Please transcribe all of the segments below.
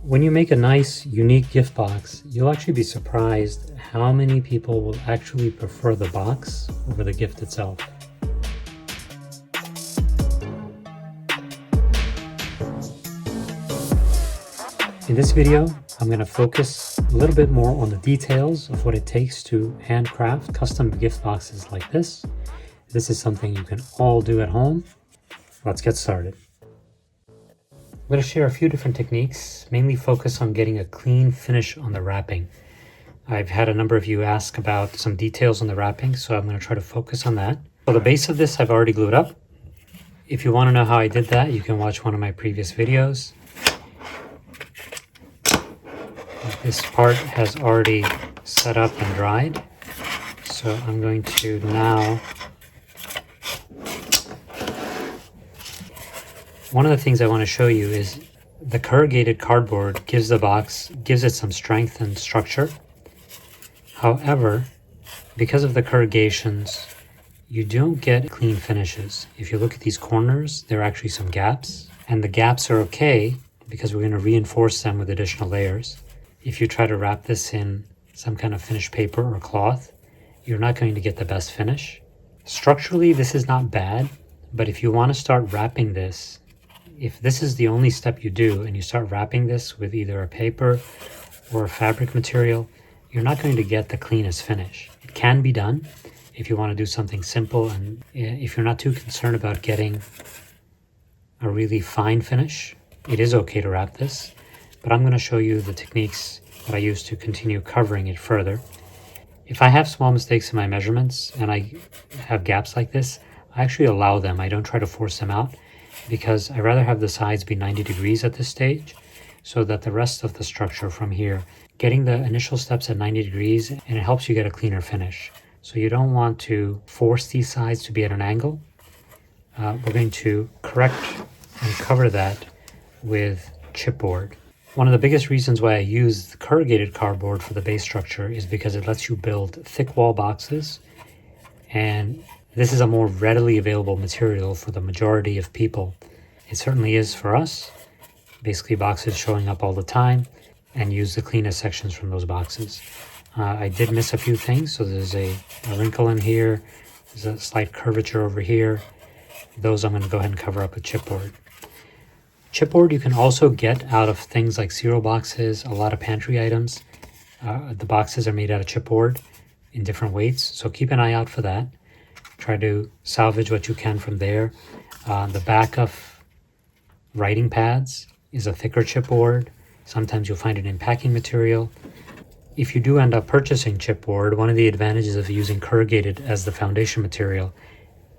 When you make a nice, unique gift box, you'll actually be surprised how many people will actually prefer the box over the gift itself. In this video, I'm going to focus a little bit more on the details of what it takes to handcraft custom gift boxes like this. This is something you can all do at home. Let's get started. I'm going to share a few different techniques, mainly focus on getting a clean finish on the wrapping. I've had a number of you ask about some details on the wrapping, so I'm going to try to focus on that. So the base of this I've already glued up. If you want to know how I did that, you can watch one of my previous videos. This part has already set up and dried, so I'm going to now... One of the things I want to show you is the corrugated cardboard gives the box, gives it some strength and structure. However, because of the corrugations, you don't get clean finishes. If you look at these corners, there are actually some gaps, and the gaps are okay because we're going to reinforce them with additional layers. If you try to wrap this in some kind of finished paper or cloth, you're not going to get the best finish. Structurally, this is not bad, but if you want to start wrapping this, if this is the only step you do and you start wrapping this with either a paper or a fabric material, you're not going to get the cleanest finish. It can be done if you want to do something simple, and if you're not too concerned about getting a really fine finish, it is okay to wrap this. But I'm going to show you the techniques that I use to continue covering it further. If I have small mistakes in my measurements and I have gaps like this, I actually allow them. I don't try to force them out, because I rather have the sides be 90 degrees at this stage so that the rest of the structure from here, getting the initial steps at 90 degrees, and it helps you get a cleaner finish. So you don't want to force these sides to be at an angle. We're going to correct and cover that with chipboard. One of the biggest reasons why I use the corrugated cardboard for the base structure is because it lets you build thick wall boxes, and this is a more readily available material for the majority of people. It certainly is for us. Basically boxes showing up all the time, and use the cleanest sections from those boxes. I did miss a few things, so there's a wrinkle in here, there's a slight curvature over here. Those I'm going to go ahead and cover up with chipboard. Chipboard you can also get out of things like cereal boxes, a lot of pantry items. The boxes are made out of chipboard in different weights, so keep an eye out for that. Try to salvage what you can from there. The back of writing pads is a thicker chipboard. Sometimes you'll find it in packing material. If you do end up purchasing chipboard, one of the advantages of using corrugated as the foundation material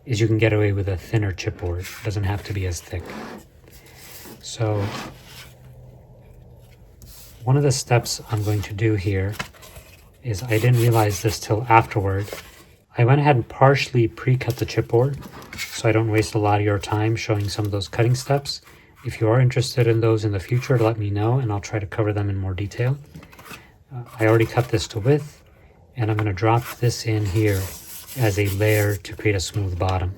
is you can get away with a thinner chipboard. It doesn't have to be as thick. So one of the steps I'm going to do here is, I didn't realize this till afterward, I went ahead and partially pre-cut the chipboard so I don't waste a lot of your time showing some of those cutting steps. If you are interested in those in the future, let me know and I'll try to cover them in more detail. I already cut this to width, and I'm going to drop this in here as a layer to create a smooth bottom.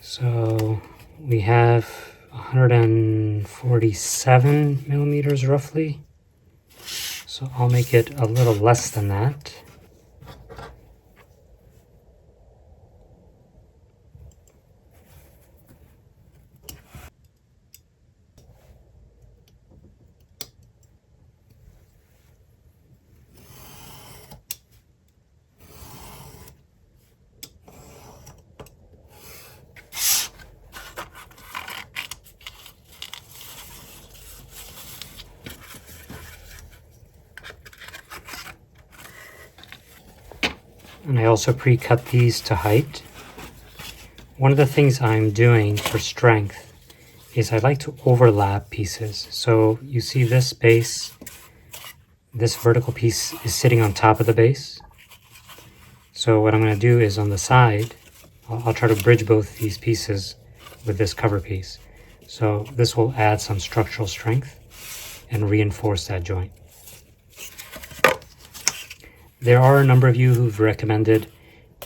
So we have 147 millimeters roughly. So I'll make it a little less than that. And I also pre-cut these to height. One of the things I'm doing for strength is I like to overlap pieces. So you see this base, this vertical piece is sitting on top of the base. So what I'm going to do is on the side, I'll try to bridge both these pieces with this cover piece. So this will add some structural strength and reinforce that joint. There are a number of you who've recommended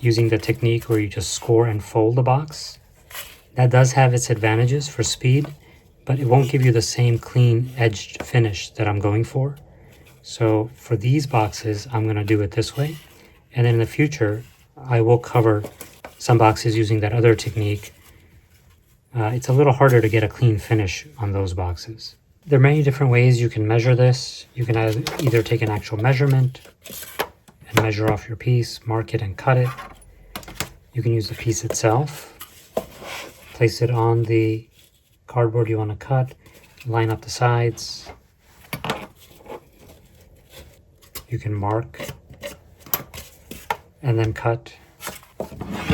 using the technique where you just score and fold the box. That does have its advantages for speed, but it won't give you the same clean edged finish that I'm going for. So for these boxes, I'm going to do it this way. And then in the future, I will cover some boxes using that other technique. It's a little harder to get a clean finish on those boxes. There are many different ways you can measure this. You can either take an actual measurement and measure off your piece, mark it and cut it. You can use the piece itself, place it on the cardboard you want to cut, line up the sides. You can mark and then cut.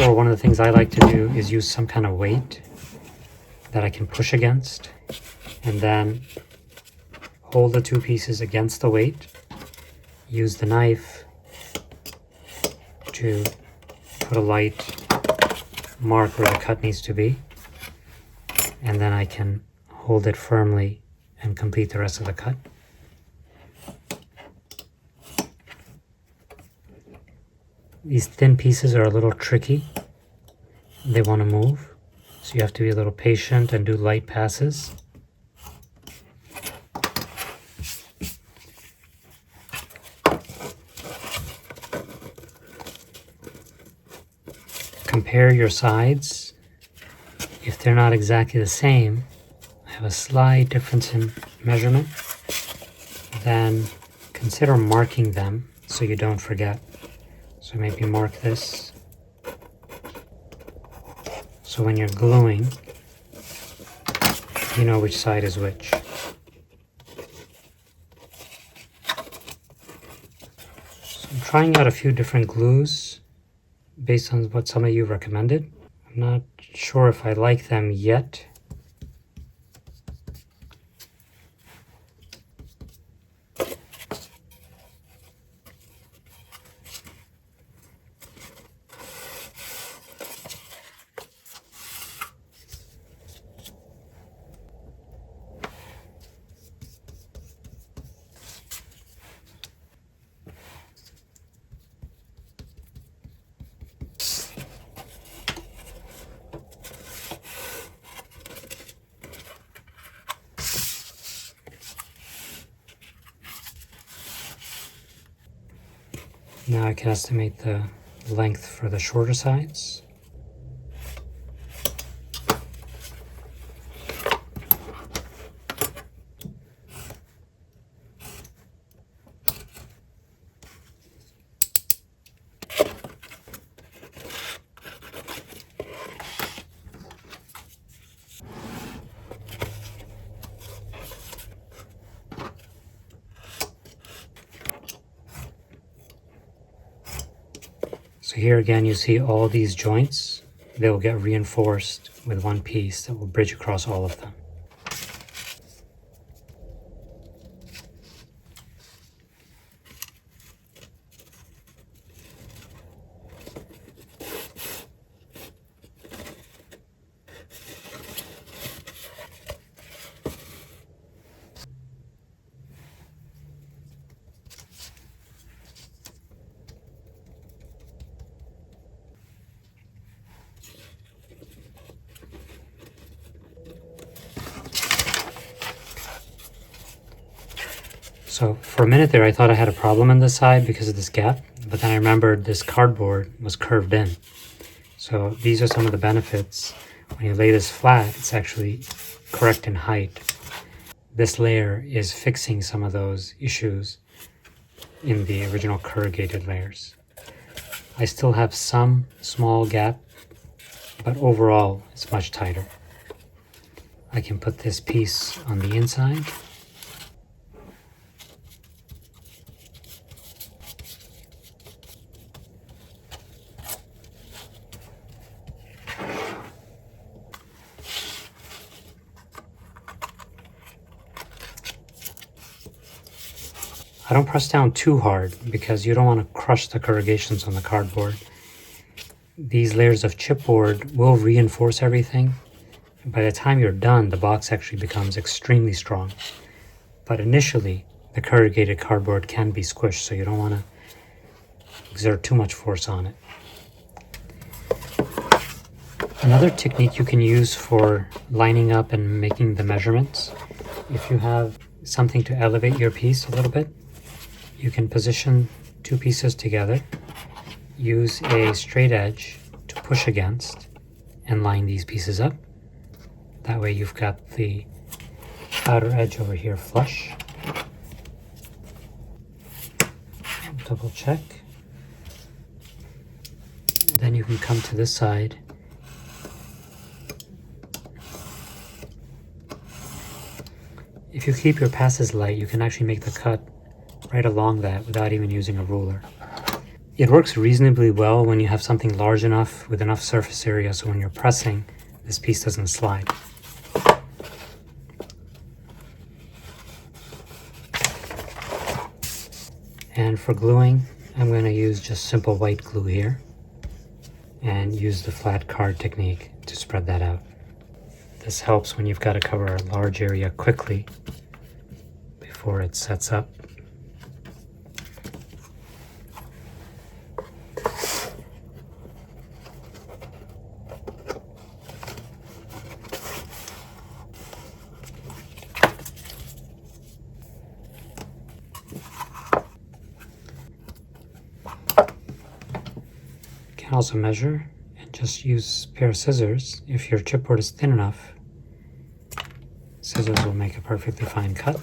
Or one of the things I like to do is use some kind of weight that I can push against, and then hold the two pieces against the weight. Use the knife to put a light mark where the cut needs to be, and then I can hold it firmly and complete the rest of the cut. These thin pieces are a little tricky. They want to move, so you have to be a little patient and do light passes. Compare your sides. If they're not exactly the same, have a slight difference in measurement, then consider marking them so you don't forget. So maybe mark this, so when you're gluing, you know which side is which. So I'm trying out a few different glues based on what some of you recommended. I'm not sure if I like them yet. Now I can estimate the length for the shorter sides. So here again you see all these joints. They will get reinforced with one piece that will bridge across all of them. So for a minute there I thought I had a problem on this side because of this gap, but then I remembered this cardboard was curved in. So these are some of the benefits. When you lay this flat, it's actually correct in height. This layer is fixing some of those issues in the original corrugated layers. I still have some small gap, but overall it's much tighter. I can put this piece on the inside. I don't press down too hard because you don't want to crush the corrugations on the cardboard. These layers of chipboard will reinforce everything. By the time you're done, the box actually becomes extremely strong. But initially, the corrugated cardboard can be squished, so you don't want to exert too much force on it. Another technique you can use for lining up and making the measurements, if you have something to elevate your piece a little bit, you can position two pieces together, use a straight edge to push against, and line these pieces up. That way you've got the outer edge over here flush. Double check. Then you can come to this side. If you keep your passes light, you can actually make the cut right along that without even using a ruler. It works reasonably well when you have something large enough with enough surface area so when you're pressing, this piece doesn't slide. And for gluing, I'm going to use just simple white glue here and use the flat card technique to spread that out. This helps when you've got to cover a large area quickly before it sets up. You can also measure and just use a pair of scissors. If your chipboard is thin enough, scissors will make a perfectly fine cut.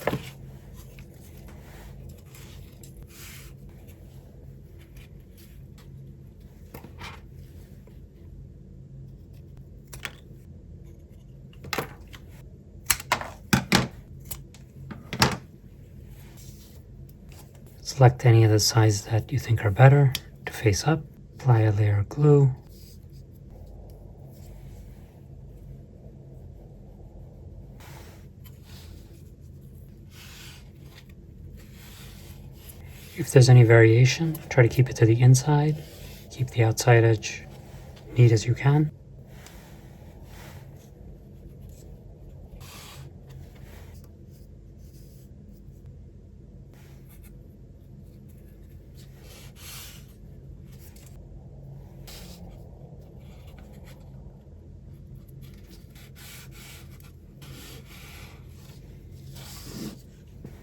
Select any of the sides that you think are better to face up. Apply a layer of glue. If there's any variation, try to keep it to the inside. Keep the outside edge neat as you can.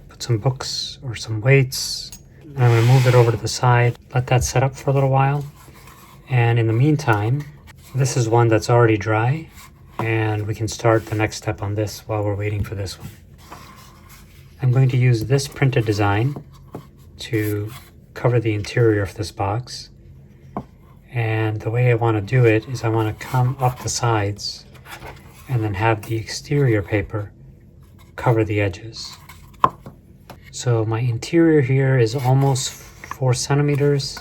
Put some books or some weights. And I'm going to move it over to the side, let that set up for a little while. And in the meantime, this is one that's already dry, and we can start the next step on this while we're waiting for this one. I'm going to use this printed design to cover the interior of this box. And the way I want to do it is I want to come up the sides and then have the exterior paper cover the edges. So my interior here is almost 4 centimeters.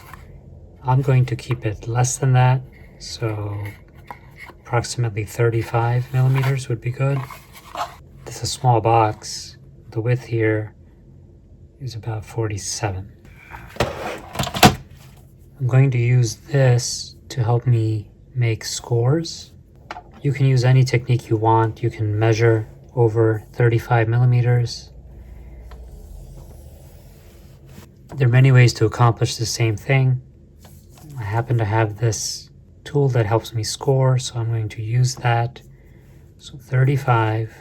I'm going to keep it less than that, so approximately 35 millimeters would be good. This is a small box. The width here is about 47. I'm going to use this to help me make scores. You can use any technique you want. You can measure over 35 millimeters. There are many ways to accomplish the same thing. I happen to have this tool that helps me score, so I'm going to use that. So 35.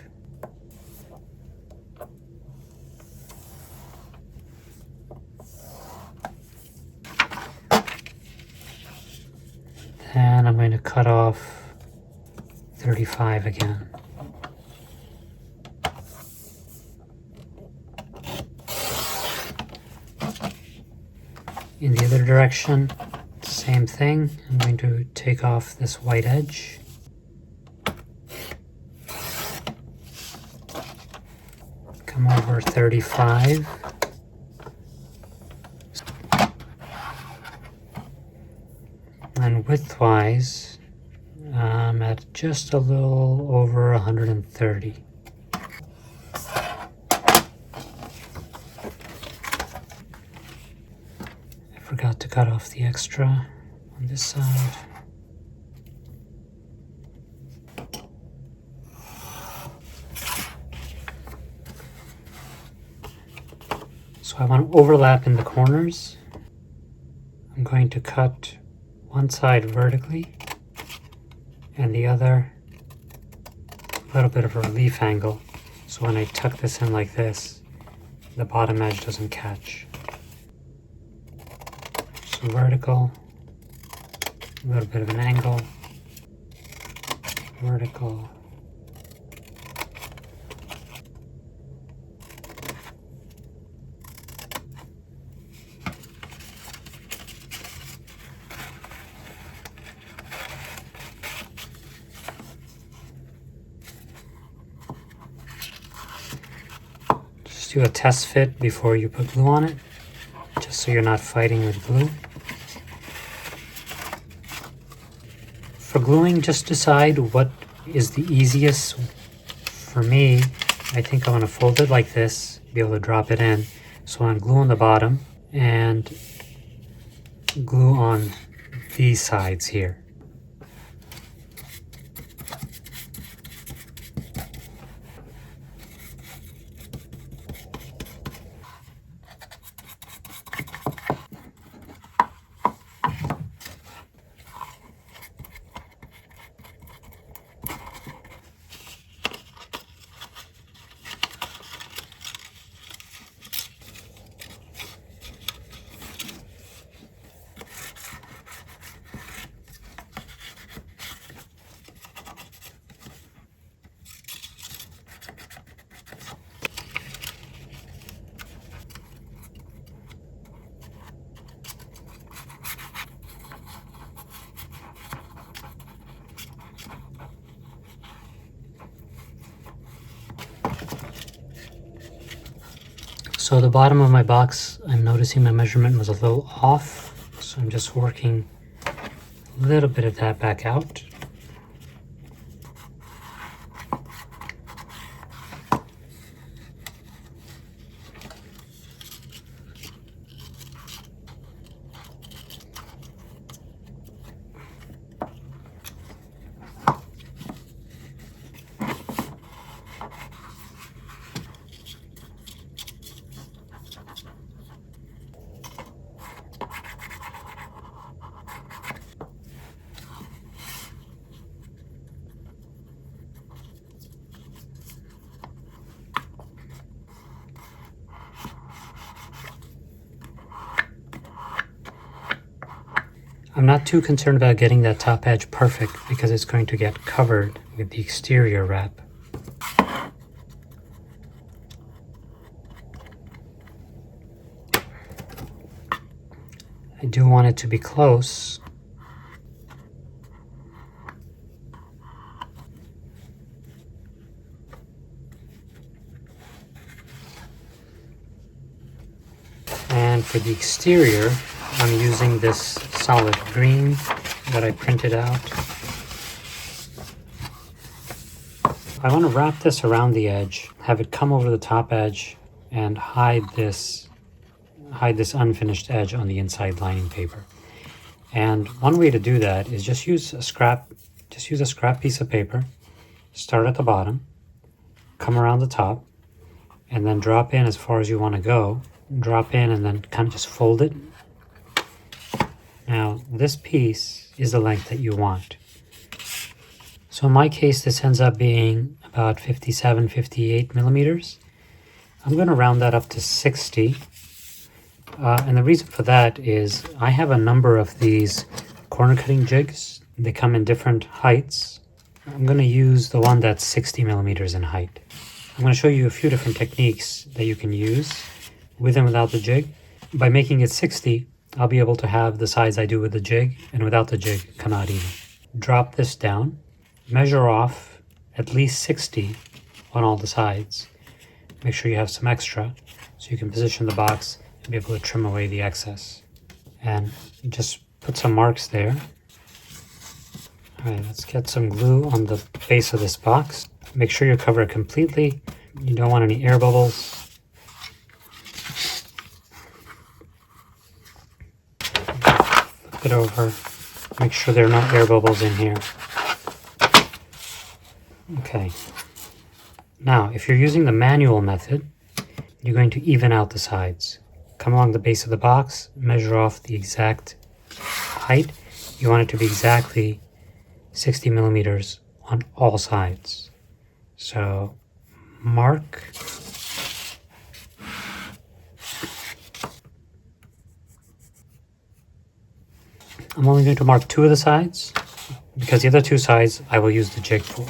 Then I'm going to cut off 35 again. In the other direction, same thing. I'm going to take off this white edge. Come over 35. And width-wise, I'm at just a little over 130. Forgot to cut off the extra on this side. So I want to overlap in the corners. I'm going to cut one side vertically and the other a little bit of a relief angle, so when I tuck this in like this, the bottom edge doesn't catch. So vertical, a little bit of an angle, vertical, do a test fit before you put glue on it, just so you're not fighting with glue. For gluing, just decide what is the easiest. For me, I think I want to fold it like this, be able to drop it in. So I'm glue on the bottom and glue on these sides here. So the bottom of my box, I'm noticing my measurement was a little off, so I'm just working a little bit of that back out. I'm not too concerned about getting that top edge perfect because it's going to get covered with the exterior wrap. I do want it to be close. And for the exterior, I'm using this solid green that I printed out. I want to wrap this around the edge, have it come over the top edge, and hide this unfinished edge on the inside lining paper. And one way to do that is just use a scrap piece of paper, start at the bottom, come around the top, and then drop in as far as you want to go. Drop in and then kind of just fold it. Now this piece is the length that you want. So in my case, this ends up being about 57, 58 millimeters. I'm going to round that up to 60. And the reason for that is I have a number of these corner cutting jigs. They come in different heights. I'm going to use the one that's 60 millimeters in height. I'm going to show you a few different techniques that you can use with and without the jig. By making it 60, I'll be able to have the size I do with the jig, and without the jig, come out even. Drop this down, measure off at least 60 on all the sides. Make sure you have some extra so you can position the box and be able to trim away the excess. And just put some marks there. All right, let's get some glue on the base of this box. Make sure you cover it completely. You don't want any air bubbles. Flip it over. Make sure there are no air bubbles in here. Okay. Now, if you're using the manual method, you're going to even out the sides. Come along the base of the box, measure off the exact height. You want it to be exactly 60 millimeters on all sides. So mark I'm only going to mark 2 of the sides because the other 2 sides I will use the jig for.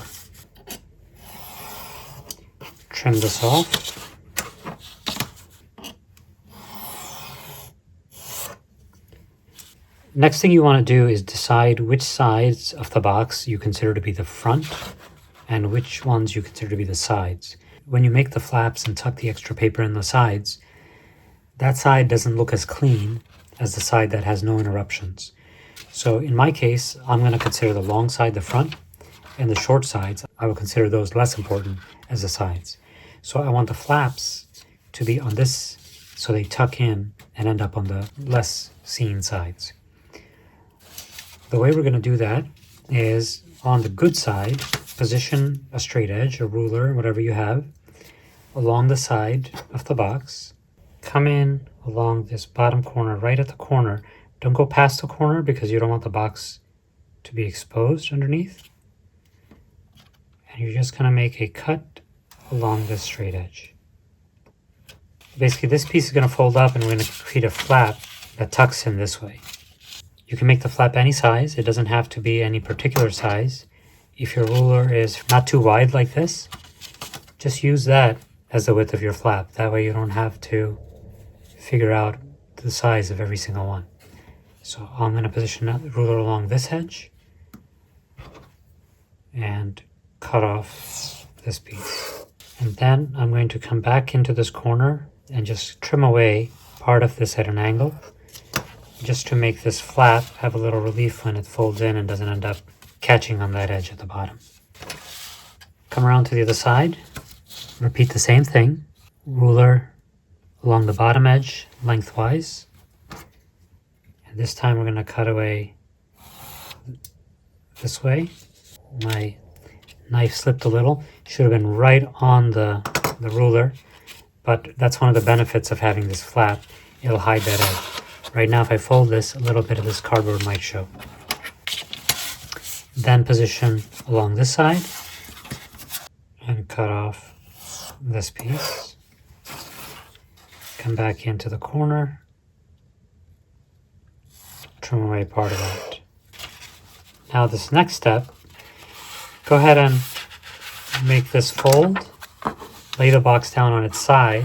Trim this off. Next thing you want to do is decide which sides of the box you consider to be the front and which ones you consider to be the sides. When you make the flaps and tuck the extra paper in the sides, that side doesn't look as clean as the side that has no interruptions. So in my case, I'm going to consider the long side the front, and the short sides, I will consider those less important as the sides. So I want the flaps to be on this, so they tuck in and end up on the less seen sides. The way we're going to do that is on the good side, position a straight edge, a ruler, whatever you have, along the side of the box. Come in along this bottom corner, right at the corner. Don't go past the corner because you don't want the box to be exposed underneath. And you're just going to make a cut along this straight edge. Basically, this piece is going to fold up and we're going to create a flap that tucks in this way. You can make the flap any size. It doesn't have to be any particular size. If your ruler is not too wide like this, just use that as the width of your flap. That way you don't have to figure out the size of every single one. So I'm going to position that ruler along this edge and cut off this piece. And then I'm going to come back into this corner and just trim away part of this at an angle, just to make this flap have a little relief when it folds in and doesn't end up catching on that edge at the bottom. Come around to the other side, repeat the same thing, ruler along the bottom edge lengthwise, and this time we're going to cut away this way. My knife slipped a little, should have been right on the ruler, but that's one of the benefits of having this flap, it'll hide that edge. Right now, if I fold this, a little bit of this cardboard might show. Then position along this side and cut off this piece. Come back into the corner, trim away part of that. Now this next step, go ahead and make this fold, lay the box down on its side,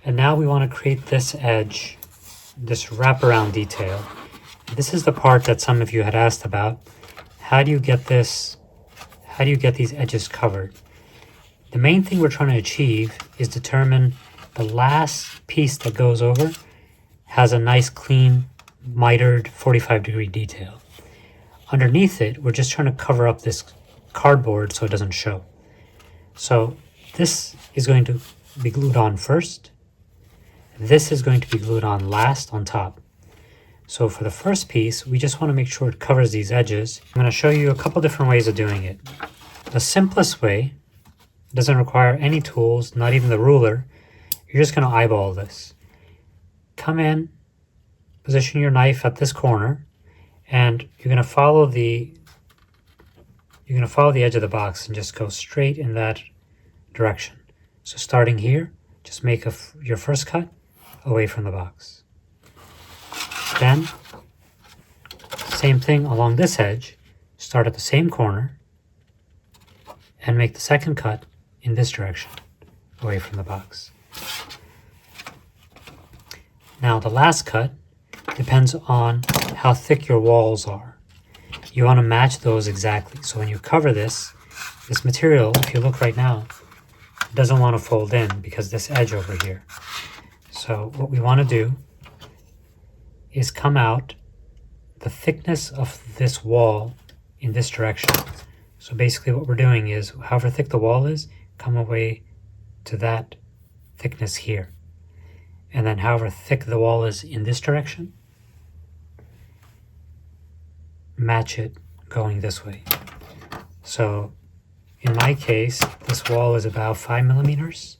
and now we want to create this edge, this wraparound detail. This is the part that some of you had asked about. How do you get this? How do you get these edges covered? The main thing we're trying to achieve is determine the last piece that goes over has a nice clean mitered 45-degree detail. Underneath it, we're just trying to cover up this cardboard so it doesn't show. So this is going to be glued on first. This is going to be glued on last on top. So for the first piece, we just want to make sure it covers these edges. I'm going to show you a couple different ways of doing it. The simplest way doesn't require any tools, not even the ruler. You're just going to eyeball this. Come in, position your knife at this corner, and you're going to follow the edge of the box and just go straight in that direction. So starting here, just make your first cut away from the box. Then, same thing along this edge, start at the same corner and make the second cut in this direction, away from the box. Now the last cut depends on how thick your walls are. You want to match those exactly. So when you cover this material, if you look right now, doesn't want to fold in because this edge over here. So what we want to do is come out the thickness of this wall in this direction. So basically what we're doing is, however thick the wall is, come away to that thickness here. And then however thick the wall is in this direction, match it going this way. So in my case, this wall is about 5 millimeters.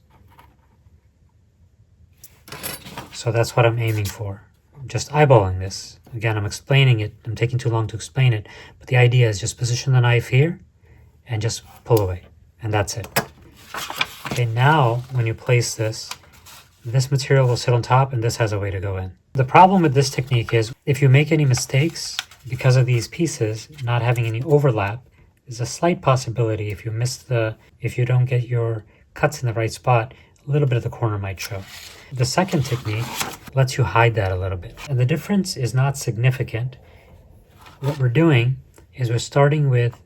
So that's what I'm aiming for. just eyeballing this. Again, I'm explaining it. I'm taking too long to explain it. But the idea is just position the knife here and just pull away. And that's it. Okay, now when you place this, this material will sit on top and this has a way to go in. The problem with this technique is if you make any mistakes because of these pieces not having any overlap, there's a slight possibility if you don't get your cuts in the right spot, a little bit of the corner might show. The second technique lets you hide that a little bit. And the difference is not significant. What we're doing is we're starting with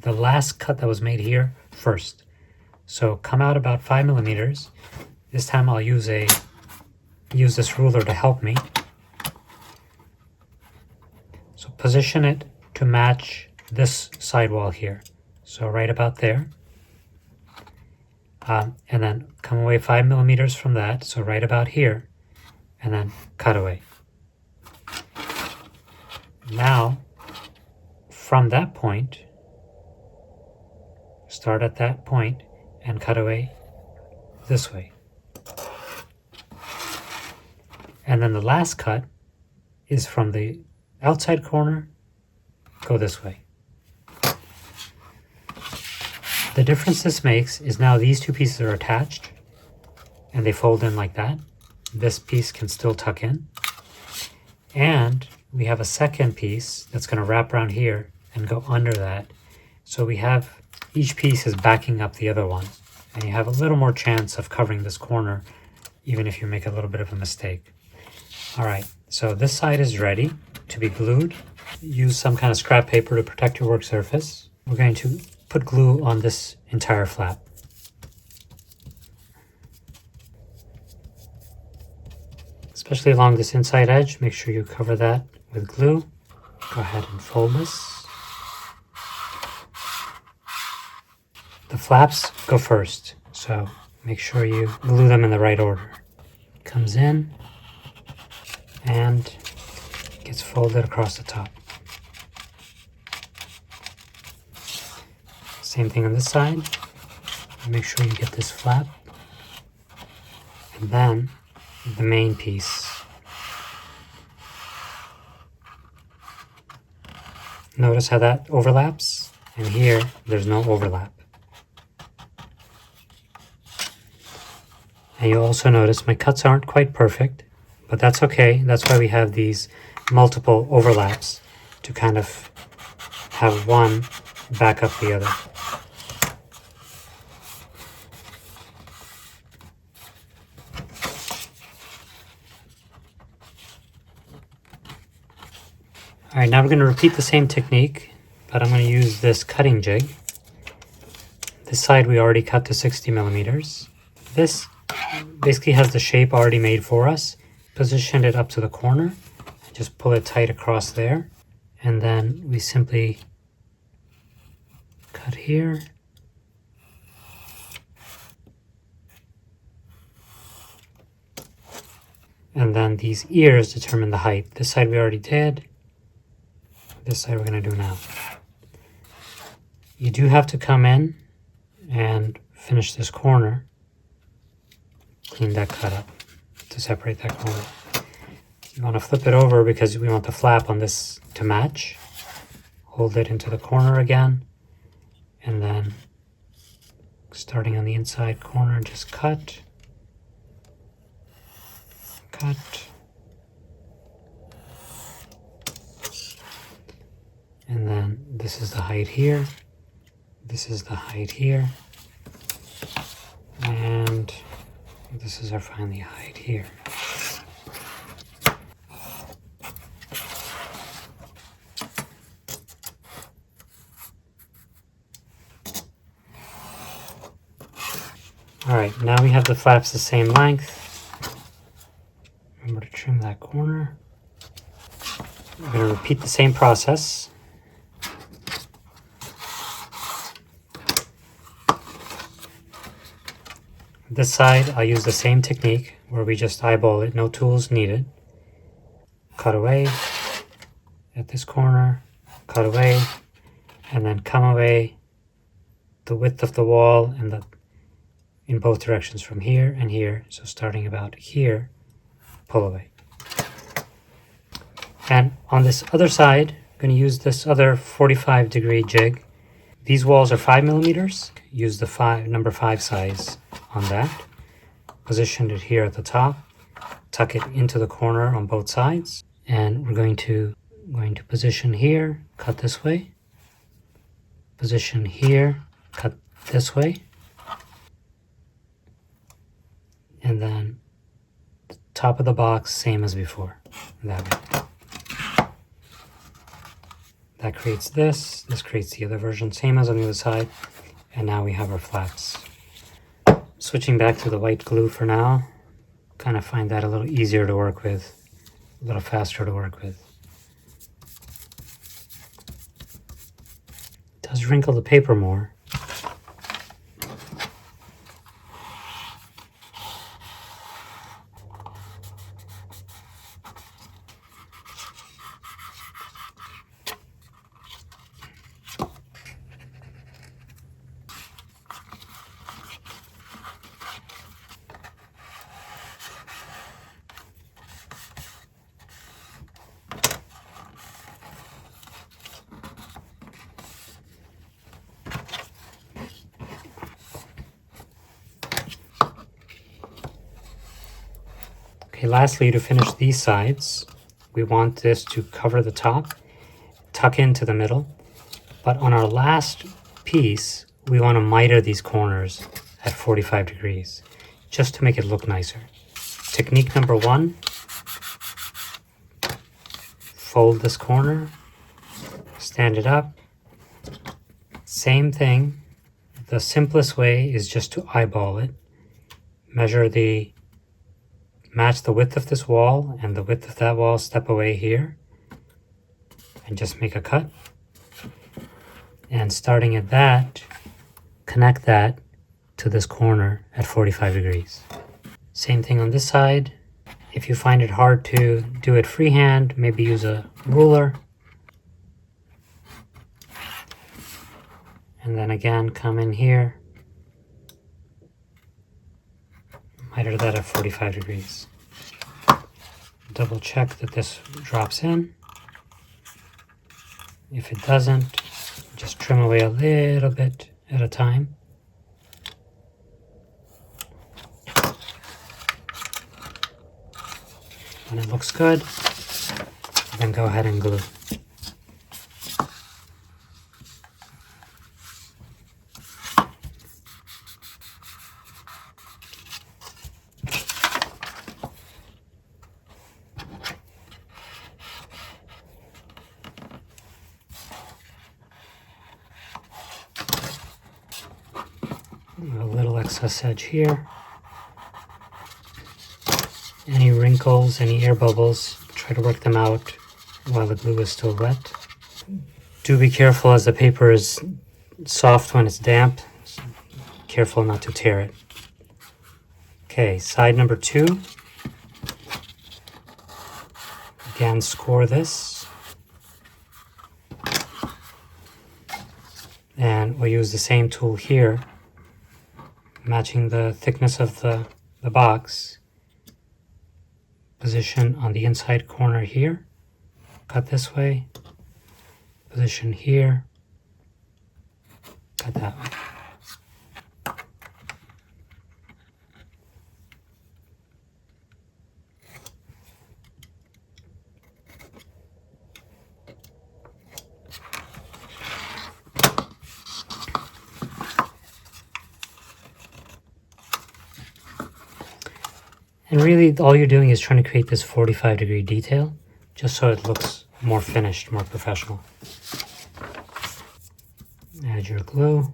the last cut that was made here first. So come out about 5 millimeters. This time I'll use this ruler to help me. So position it to match this sidewall here. So right about there. And then come away 5 millimeters from that, so right about here, and then cut away. Now, from that point, start at that point and cut away this way. And then the last cut is from the outside corner, go this way. The difference this makes is now these two pieces are attached and they fold in like that. This piece can still tuck in. And we have a second piece that's going to wrap around here and go under that. So we have each piece is backing up the other one. And you have a little more chance of covering this corner even if you make a little bit of a mistake. All right, so this side is ready to be glued. Use some kind of scrap paper to protect your work surface. We're going to put glue on this entire flap. Especially along this inside edge, make sure you cover that with glue. Go ahead and fold this. The flaps go first, so make sure you glue them in the right order. Comes in and gets folded across the top. Same thing on this side. Make sure you get this flap. And then the main piece. Notice how that overlaps? And here, there's no overlap. And you'll also notice my cuts aren't quite perfect, but that's okay. That's why we have these multiple overlaps to kind of have one back up the other. All right, now we're going to repeat the same technique, but I'm going to use this cutting jig. This side we already cut to 60 millimeters. This basically has the shape already made for us. Position it up to the corner, and just pull it tight across there. And then we simply cut here. And then these ears determine the height. This side we already did. This side we're going to do now. You do have to come in and finish this corner. Clean that cut up to separate that corner. You want to flip it over because we want the flap on this to match. Hold it into the corner again. And then starting on the inside corner, just cut. Cut. And then this is the height here. This is the height here. And this is our finally height here. All right, now we have the flaps the same length. Remember to trim that corner. We're going to repeat the same process. This side, I'll use the same technique where we just eyeball it, no tools needed. Cut away at this corner, cut away, and then come away the width of the wall and in both directions from here and here. So starting about here, pull away. And on this other side, I'm going to use this other 45-degree jig. These walls are 5 millimeters. Use the number 5 size on that. Position it here at the top. Tuck it into the corner on both sides. And we're going to position here, cut this way. Position here, cut this way. And then the top of the box, same as before. That way. That creates this. This creates the other version, same as on the other side. And now we have our flaps. Switching back to the white glue for now. Kind of find that a little easier to work with, a little faster to work with. It does wrinkle the paper more. Okay, lastly, to finish these sides, we want this to cover the top, tuck into the middle, but on our last piece, we want to miter these corners at 45 degrees, just to make it look nicer. Technique number 1, fold this corner, stand it up. Same thing, the simplest way is just to eyeball it, match the width of this wall and the width of that wall, step away here, and just make a cut. And starting at that, connect that to this corner at 45 degrees. Same thing on this side. If you find it hard to do it freehand, maybe use a ruler. And then again, come in here, miter that at 45 degrees. Double check that this drops in. If it doesn't, just trim away a little bit at a time. When it looks good, then go ahead and glue. A little excess edge here. Any wrinkles, any air bubbles, try to work them out while the glue is still wet. Do be careful as the paper is soft when it's damp. Careful not to tear it. Okay, side number 2. Again, score this. And we'll use the same tool here, matching the thickness of the box. Position on the inside corner here, cut this way, position here, cut that way. And really, all you're doing is trying to create this 45-degree detail, just so it looks more finished, more professional. Add your glue.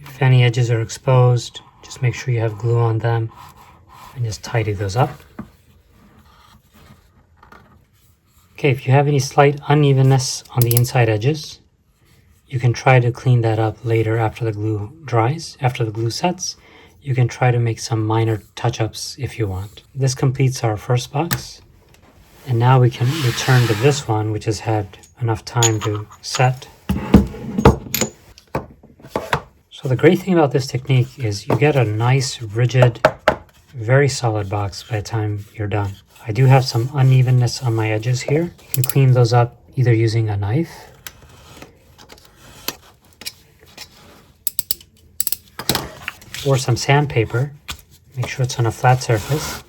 If any edges are exposed, just make sure you have glue on them and just tidy those up. Okay, if you have any slight unevenness on the inside edges, You can try to clean that up later after the glue dries, after the glue sets. You can try to make some minor touch-ups if you want. This completes our first box. And now we can return to this one, which has had enough time to set. So the great thing about this technique is you get a nice, rigid, very solid box by the time you're done. I do have some unevenness on my edges here. You can clean those up either using a knife or some sandpaper. Make sure it's on a flat surface.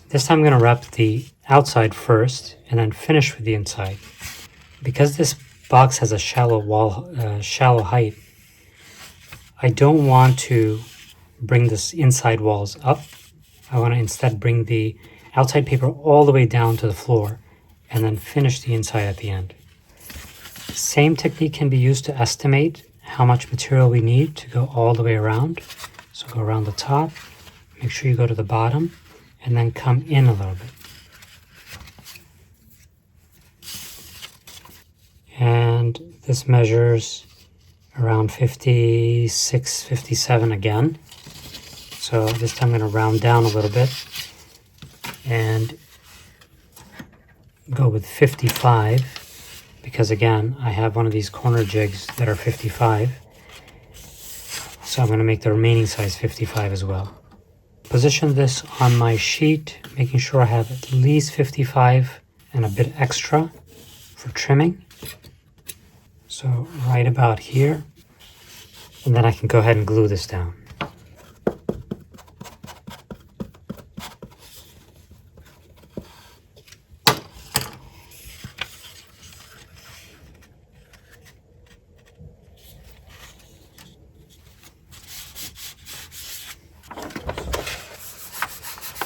This time I'm going to wrap the outside first and then finish with the inside. Because this box has a shallow wall, shallow height, I don't want to bring this inside walls up. I want to instead bring the outside paper all the way down to the floor and then finish the inside at the end. Same technique can be used to estimate how much material we need to go all the way around. So go around the top, make sure you go to the bottom, and then come in a little bit. And this measures around 56, 57 again. So this time I'm going to round down a little bit and go with 55, because again, I have one of these corner jigs that are 55. So I'm going to make the remaining size 55 as well. Position this on my sheet, making sure I have at least 55 and a bit extra for trimming. So right about here, and then I can go ahead and glue this down.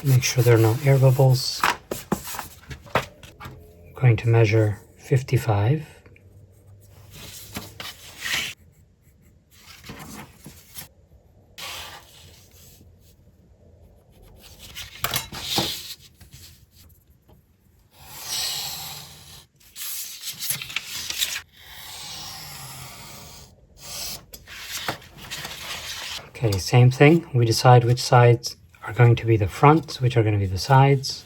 Make sure there are no air bubbles. I'm going to measure 55. Okay, same thing. We decide which sides are going to be the fronts, which are going to be the sides,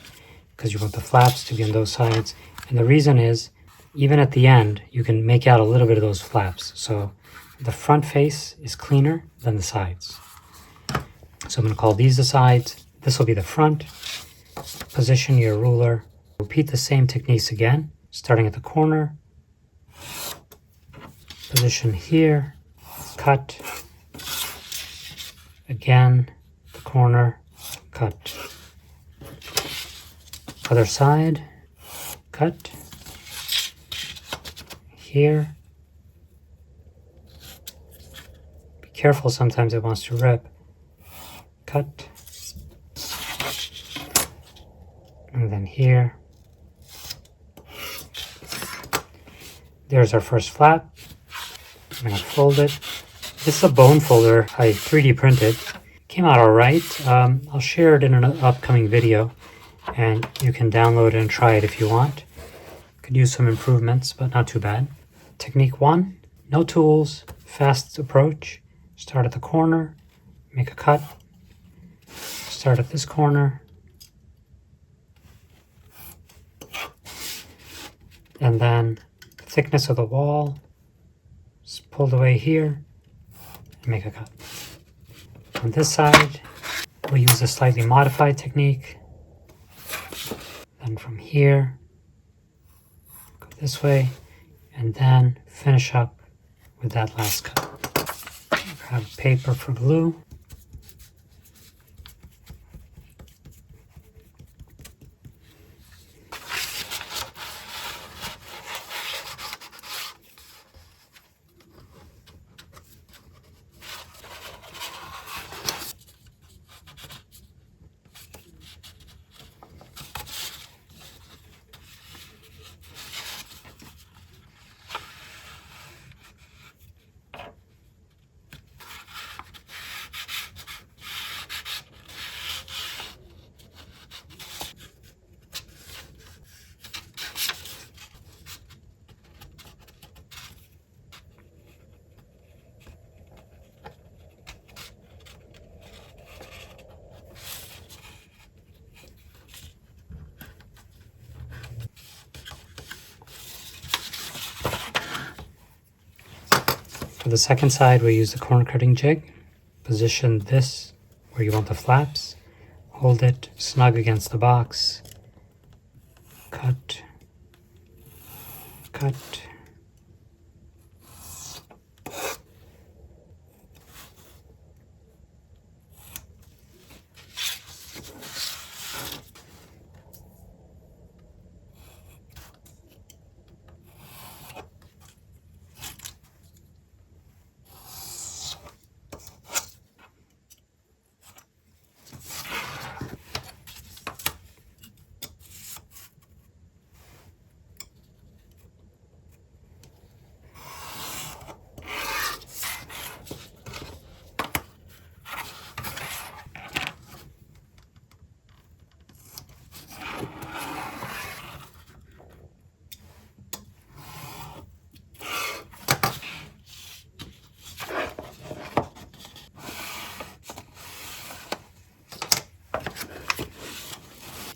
because you want the flaps to be on those sides. And the reason is, even at the end, you can make out a little bit of those flaps. So the front face is cleaner than the sides. So I'm going to call these the sides. This will be the front. Position your ruler. Repeat the same techniques again, starting at the corner. Position here, cut. Again, the corner, cut. Other side, cut. Here. Be careful, sometimes it wants to rip. Cut. And then here. There's our first flap. I'm going to fold it. This is a bone folder I 3D printed. Came out alright. I'll share it in an upcoming video, and you can download it and try it if you want. Could use some improvements, but not too bad. Technique 1, no tools, fast approach. Start at the corner, make a cut. Start at this corner. And then the thickness of the wall is pulled away here. Make a cut. On this side, we'll use a slightly modified technique. Then from here, go this way, and then finish up with that last cut. Grab paper for glue. For the second side, we use the corner cutting jig. Position this where you want the flaps. Hold it snug against the box. Cut, cut.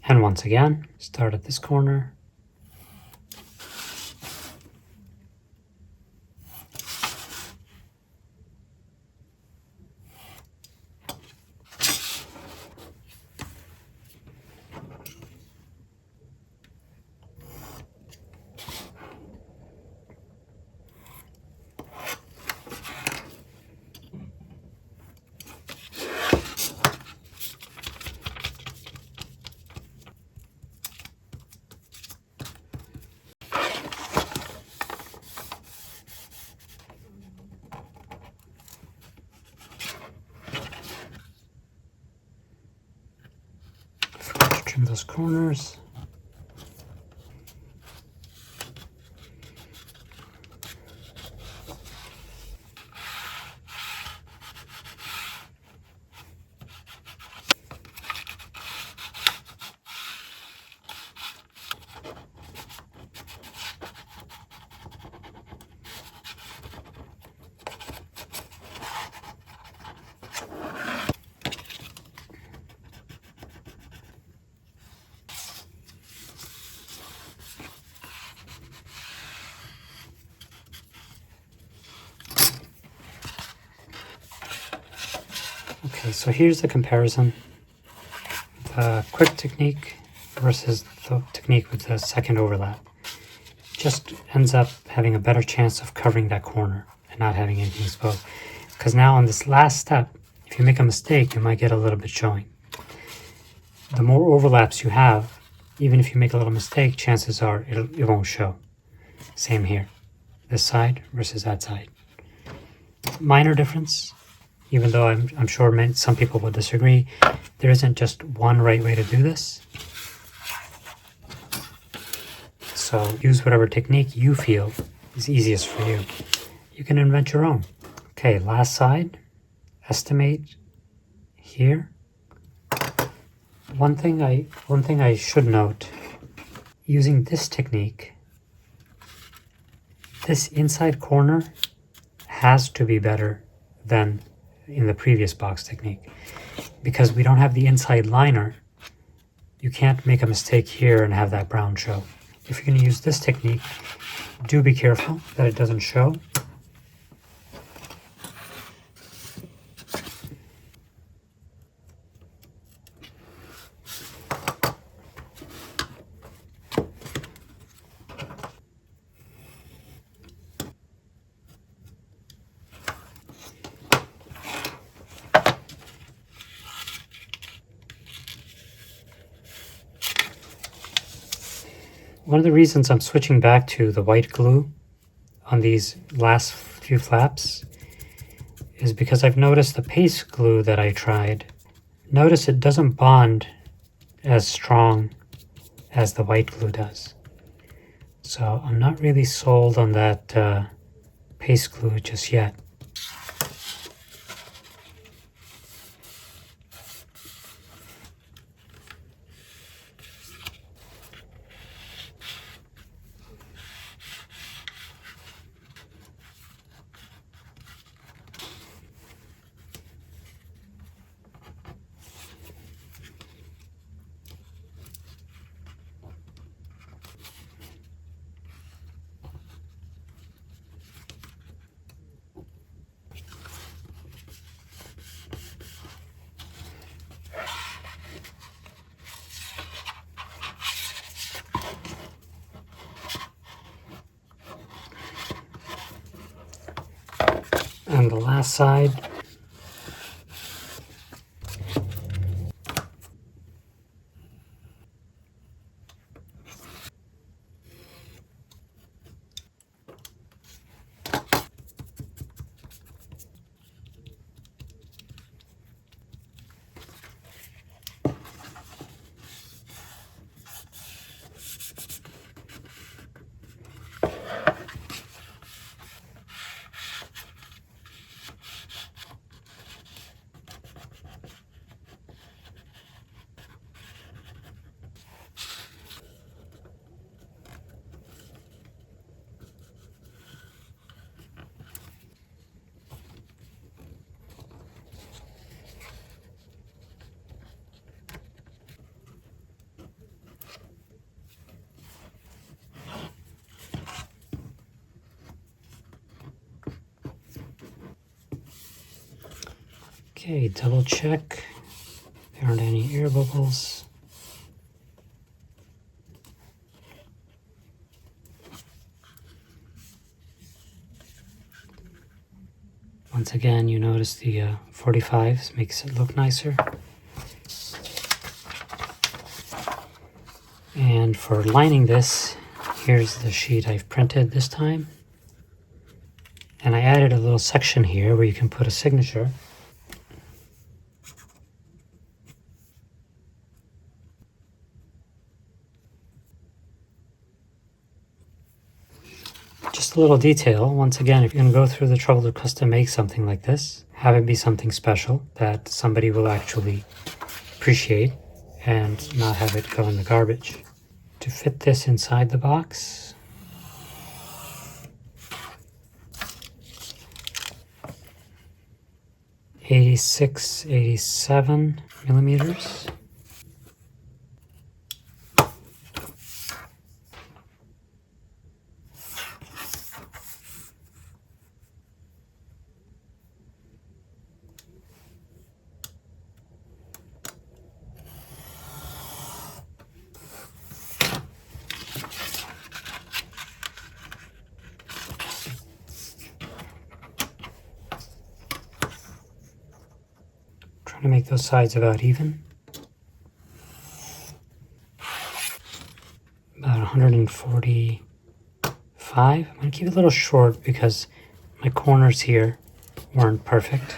And once again, start at this corner. Trim those corners. Okay, so here's the comparison. The quick technique versus the technique with the second overlap. Just ends up having a better chance of covering that corner and not having anything exposed. Because now on this last step, if you make a mistake, you might get a little bit showing. The more overlaps you have, even if you make a little mistake, chances are it won't show. Same here. This side versus that side. Minor difference. Even though I'm sure some people will disagree, there isn't just one right way to do this. So use whatever technique you feel is easiest for you. You can invent your own. Okay, last side, estimate here. One thing I should note, using this technique, this inside corner has to be better than in the previous box technique. Because we don't have the inside liner, you can't make a mistake here and have that brown show. If you're going to use this technique, do be careful that it doesn't show. One of the reasons I'm switching back to the white glue on these last few flaps is because I've noticed the paste glue that I tried, notice it doesn't bond as strong as the white glue does. So I'm not really sold on that paste glue just yet. And the last side. Okay, double check. There aren't any air bubbles. Once again, you notice the 45s makes it look nicer. And for lining this, here's the sheet I've printed this time. And I added a little section here where you can put a signature. Just a little detail. Once again, if you're going to go through the trouble to custom make something like this, have it be something special that somebody will actually appreciate and not have it go in the garbage. To fit this inside the box, '86-'87 millimeters. Trying to make those sides about even. About 145. I'm going to keep it a little short because my corners here weren't perfect.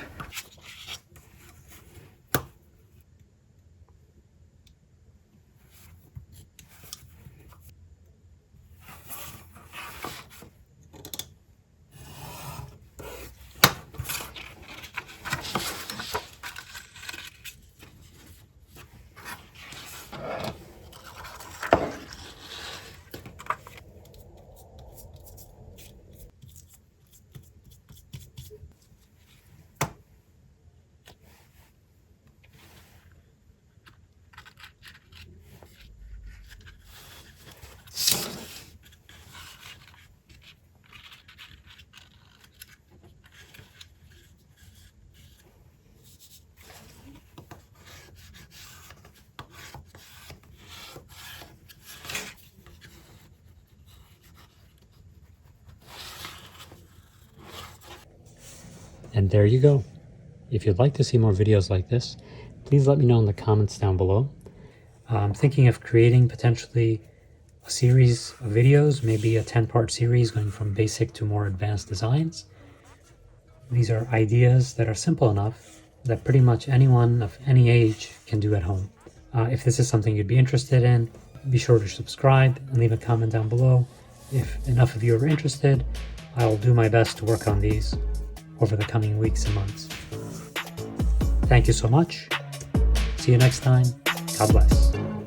And there you go. If you'd like to see more videos like this, please let me know in the comments down below. I'm thinking of creating potentially a series of videos, maybe a 10-part series going from basic to more advanced designs. These are ideas that are simple enough that pretty much anyone of any age can do at home. If this is something you'd be interested in, be sure to subscribe and leave a comment down below. If enough of you are interested, I'll do my best to work on these over the coming weeks and months. Thank you so much. See you next time. God bless.